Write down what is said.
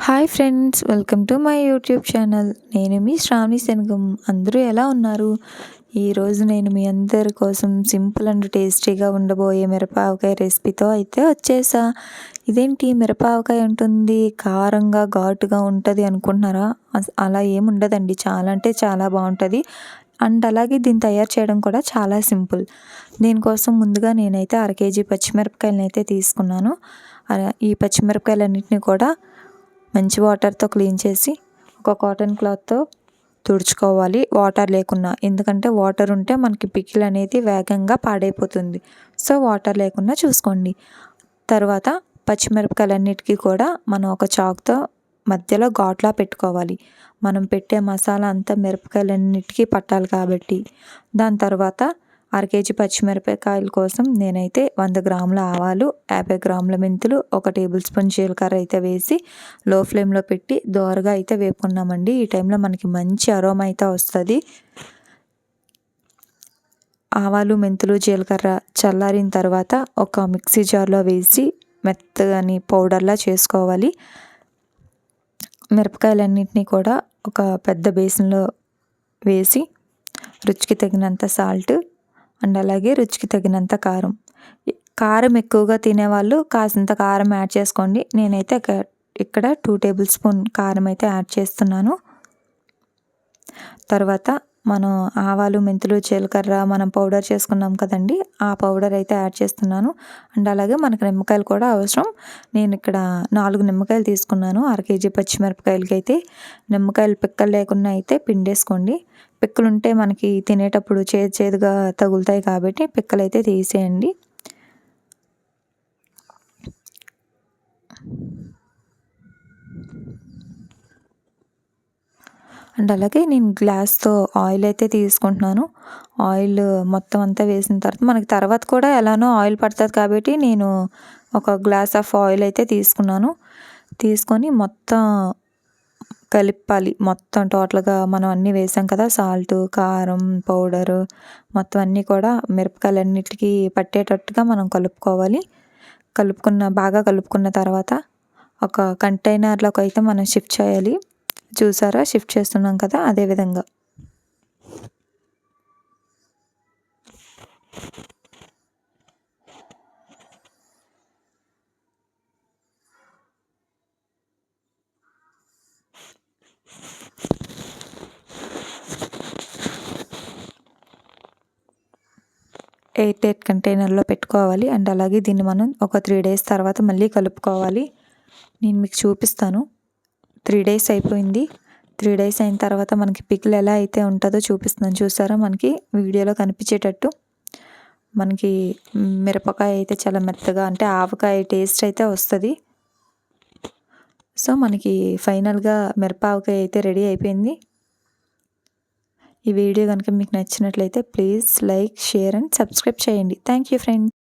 Hi friends, welcome to my YouTube channel. నేను మీ శ్రావణి శనగం. అందరూ ఎలా ఉన్నారు? ఈరోజు నేను మీ అందరి కోసం సింపుల్ అండ్ టేస్టీగా ఉండబోయే మిరపకాయ రెసిపీతో అయితే వచ్చేసా. ఇదేంటి మిరపకాయ ఉంటుంది, కారంగా ఘాటుగా ఉంటుంది అనుకుంటున్నారా? అలా ఏమి ఉండదండి. చాలా అంటే చాలా బాగుంటుంది. అండ్ అలాగే దీన్ని తయారు చేయడం కూడా చాలా సింపుల్. దీనికోసం ముందుగా నేనైతే 1/2 కేజీ పచ్చిమిరపకాయలను అయితే తీసుకున్నాను. ఈ పచ్చిమిరపకాయలన్నింటినీ కూడా మంచి వాటర్తో క్లీన్ చేసి ఒక కాటన్ క్లాత్తో తుడుచుకోవాలి, వాటర్ లేకున్నా. ఎందుకంటే వాటర్ ఉంటే మనకి పికిల్ అనేది వేగంగా పాడైపోతుంది. సో వాటర్ లేకుండా చూసుకోండి. తర్వాత పచ్చిమిరపకాయలన్నిటికీ కూడా మనం ఒక చాకుతో మధ్యలో ఘాట్లా పెట్టుకోవాలి. మనం పెట్టే మసాలా అంతా మిరపకాయలన్నిటికీ పట్టాలి కాబట్టి. దాని తర్వాత 1/2 కేజీ పచ్చిమిరపకాయల కోసం నేనైతే 100 గ్రాముల ఆవాలు, 50 గ్రాముల మెంతులు, 1 టేబుల్ స్పూన్ జీలకర్ర అయితే వేసి లో ఫ్లేమ్లో పెట్టి దోరగా అయితే వేపుకున్నామండి. ఈ టైంలో మనకి మంచి అరోమా అయితే వస్తుంది. ఆవాలు, మెంతులు, జీలకర్ర చల్లారిన తర్వాత ఒక మిక్సీ జార్లో వేసి మెత్తగాని పౌడర్లా చేసుకోవాలి. మిరపకాయలన్నింటినీ కూడా ఒక పెద్ద బేసిన్లో వేసి రుచికి తగినంత సాల్ట్ అండ్ అలాగే రుచికి తగినంత కారం. కారం ఎక్కువగా తినేవాళ్ళు కాసింత కారం యాడ్ చేసుకోండి. నేనైతే ఇక్కడ 2 టేబుల్ స్పూన్ కారం అయితే యాడ్ చేస్తున్నాను. తర్వాత మనం ఆవాలు, మెంతులు, జీలకర్ర మనం పౌడర్ చేసుకున్నాం కదండి, ఆ పౌడర్ అయితే యాడ్ చేస్తున్నాను. అండ్ అలాగే మనకు నిమ్మకాయలు కూడా అవసరం. నేను ఇక్కడ 4 నిమ్మకాయలు తీసుకున్నాను 1/2 కేజీ పచ్చిమిరపకాయలకి అయితే. నిమ్మకాయలు పిక్కలు లేకుండా అయితే పిండేసుకోండి. పిక్కలు ఉంటే మనకి తినేటప్పుడు చేదుగా తగులుతాయి కాబట్టి పిక్కలు అయితే తీసేయండి. అండ్ అలాగే నేను గ్లాస్తో ఆయిల్ అయితే తీసుకుంటున్నాను. ఆయిల్ మొత్తం అంతా వేసిన తర్వాత మనకి తర్వాత కూడా ఎలానో ఆయిల్ పడుతుంది కాబట్టి నేను ఒక గ్లాస్ ఆఫ్ ఆయిల్ అయితే తీసుకున్నాను. తీసుకొని మొత్తం కలిపాలి. మొత్తం టోటల్గా మనం అన్నీ వేసాం కదా, సాల్ట్, కారం పౌడరు మొత్తం అన్నీ కూడా మిరపకాయలన్నిటికీ పట్టేటట్టుగా మనం కలుపుకోవాలి. బాగా కలుపుకున్న తర్వాత ఒక కంటైనర్లోకి అయితే మనం షిఫ్ట్ చేయాలి. చూసారా, షిఫ్ట్ చేస్తున్నాం కదా, అదేవిధంగా ఎయిట్ కంటైనర్లో పెట్టుకోవాలి. అండ్ అలాగే దీన్ని మనం ఒక 3 డేస్ తర్వాత మళ్ళీ కలుపుకోవాలి. నేను మీకు చూపిస్తాను. 3 డేస్ అయిపోయింది. 3 డేస్ అయిన తర్వాత మనకి పికిల్ ఎలా అయితే ఉంటుందో చూపిస్తున్నాను. చూసారా, మనకి వీడియోలో కనిపించేటట్టు మనకి మిరపకాయ అయితే చాలా మెత్తగా, అంటే ఆవకాయ టేస్ట్ అయితే వస్తుంది. సో మనకి ఫైనల్గా మిరపకాయ అయితే రెడీ అయిపోయింది. ఈ వీడియో కనుక మీకు నచ్చినట్లయితే please like, share and subscribe చేయండి. Thank you friends.